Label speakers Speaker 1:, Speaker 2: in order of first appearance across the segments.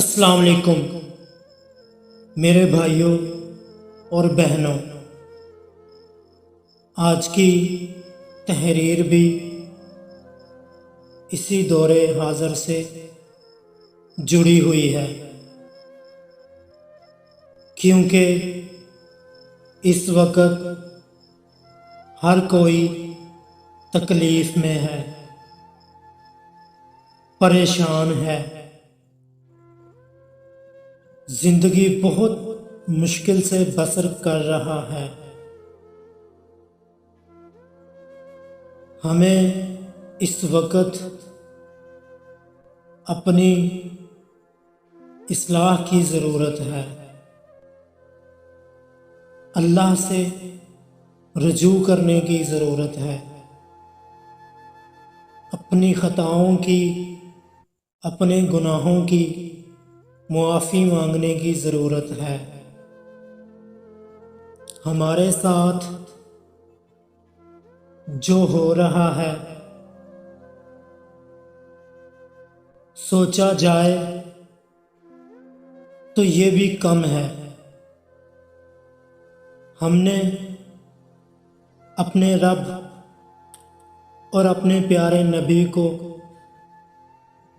Speaker 1: अस्सलाम वालेकुम मेरे भाइयों और बहनों। आज की तहरीर भी इसी दौरे हाज़र से जुड़ी हुई है, क्योंकि इस वक्त हर कोई तकलीफ़ में है, परेशान है। जिंदगी बहुत मुश्किल से बसर कर रहा है। हमें इस वक्त अपनी इस्लाह की ज़रूरत है, अल्लाह से रुजू करने की ज़रूरत है, अपनी ख़ताओं की, अपने गुनाहों की मुआफ़ी मांगने की ज़रूरत है। हमारे साथ जो हो रहा है, सोचा जाए तो ये भी कम है। हमने अपने रब और अपने प्यारे नबी को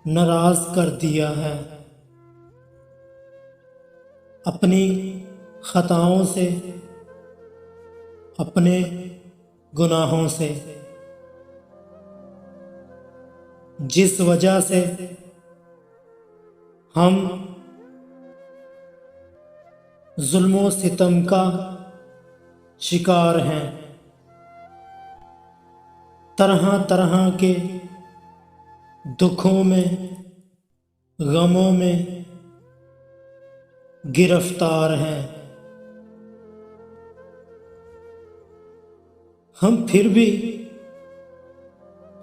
Speaker 1: नाराज़ कर दिया है। अपनी ख़ताओं से, अपने गुनाहों से, जिस वजह से हम जुल्म व सितम का शिकार हैं। तरह तरह के दुखों में, गमों में गिरफ्तार हैं। हम फिर भी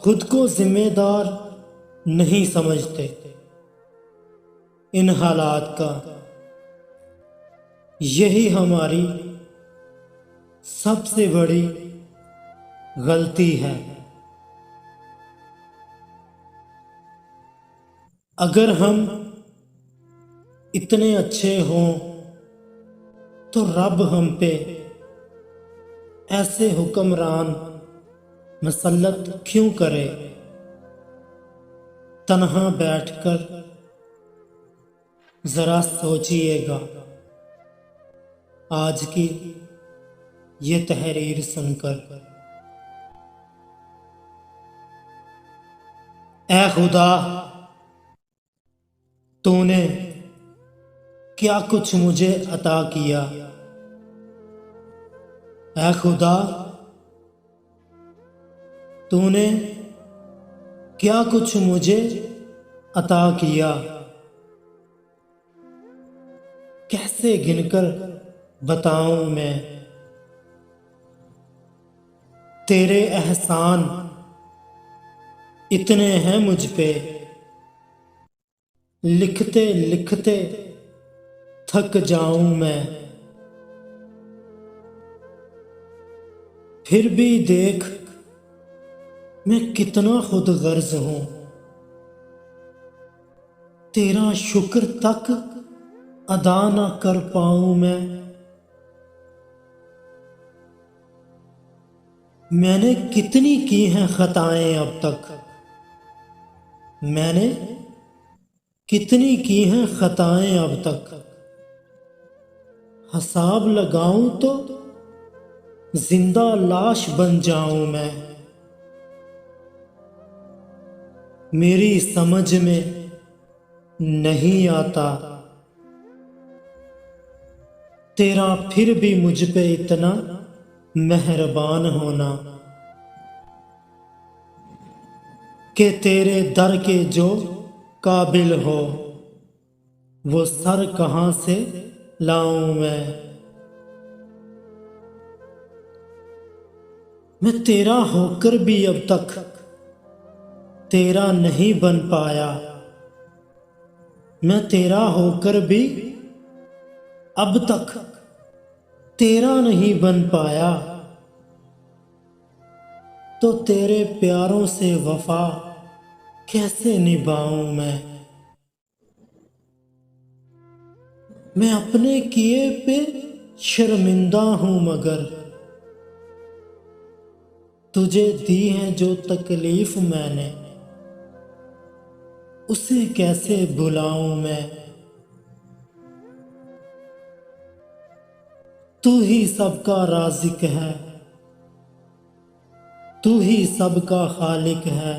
Speaker 1: खुद को जिम्मेदार नहीं समझते इन हालात का। यही हमारी सबसे बड़ी गलती है। अगर हम इतने अच्छे हों तो रब हम पे ऐसे हुक्मरान मसल्लत क्यों करे। तन्हा बैठकर जरा सोचिएगा आज की ये तहरीर सुनकर। ऐ खुदा, तूने क्या कुछ मुझे अता किया। ऐ खुदा, तूने क्या कुछ मुझे अता किया। कैसे गिनकर बताऊं मैं तेरे एहसान, इतने हैं मुझ पे। लिखते लिखते थक जाऊं मैं, फिर भी देख मैं कितना खुद गर्ज हूं। तेरा शुक्र तक अदा ना कर पाऊं मैं। मैंने कितनी की हैं खताएं अब तक। मैंने कितनी की हैं खताएं अब तक। हिसाब लगाऊं तो जिंदा लाश बन जाऊं मैं। मेरी समझ में नहीं आता तेरा फिर भी मुझ पे इतना मेहरबान होना, कि तेरे दर के जो काबिल हो वो सर कहां से लाऊं मैं तेरा होकर भी अब तक तेरा नहीं बन पाया। मैं तेरा होकर भी अब तक तेरा नहीं बन पाया। तो तेरे प्यारों से वफा कैसे निभाऊं मैं। मैं अपने किए पे शर्मिंदा हूं, मगर तुझे दी है जो तकलीफ मैंने, उसे कैसे भुलाऊं मैं। तू ही सबका राज़िक है, तू ही सबका खालिक है।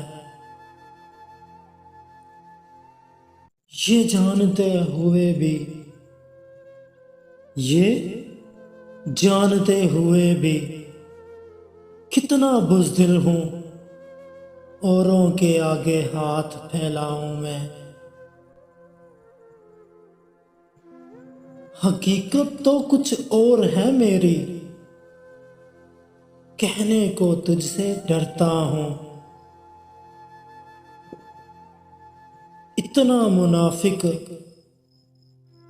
Speaker 1: ये जानते हुए भी कितना बुज़दिल हूँ, औरों के आगे हाथ फैलाऊं मैं। हकीकत तो कुछ और है मेरी, कहने को तुझसे डरता हूँ। इतना मुनाफिक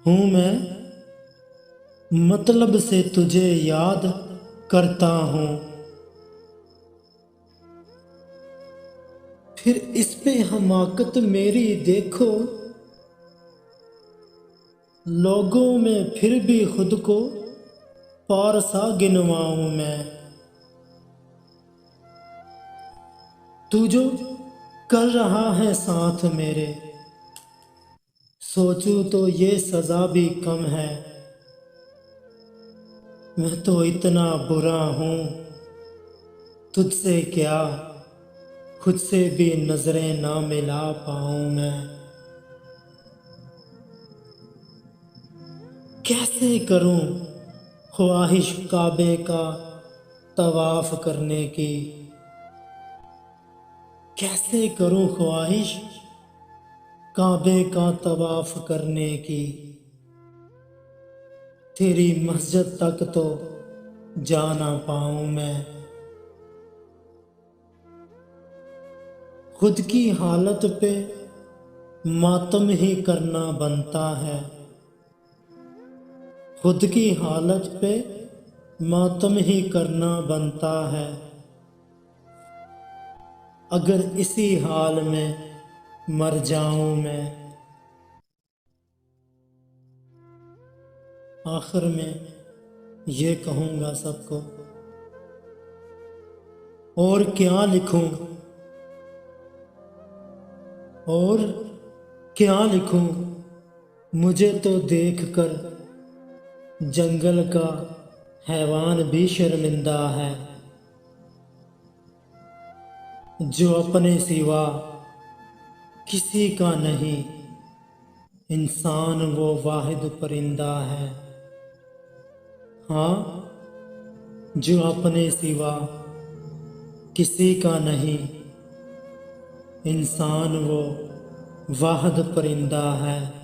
Speaker 1: हूँ मैं, मतलब से तुझे याद करता हूँ। फिर इस पे हमाकत मेरी देखो, लोगों में फिर भी खुद को पारसा गिनवाऊं मैं। तू जो कर रहा है साथ मेरे, सोचूं तो ये सजा भी कम है। मैं तो इतना बुरा हूँ, तुझसे क्या खुद से भी नजरें ना मिला पाऊं मैं। कैसे करूं ख्वाहिश काबे का तवाफ करने की, कैसे करूं ख्वाहिश काबे का तवाफ करने की। तेरी मस्जिद तक तो जा ना पाऊं मैं। खुद की हालत पे मातम ही करना बनता है, खुद की हालत पे मातम ही करना बनता है। अगर इसी हाल में मर जाऊं मैं। आखिर में ये कहूँगा सबको, और क्या लिखूं, और क्या लिखूं। मुझे तो देखकर जंगल का हैवान भी शर्मिंदा है, जो अपने सिवा किसी का नहीं, इंसान वो वाहिद परिंदा है। हाँ, जो अपने सिवा किसी का नहीं, इंसान वो वाहिद परिंदा है।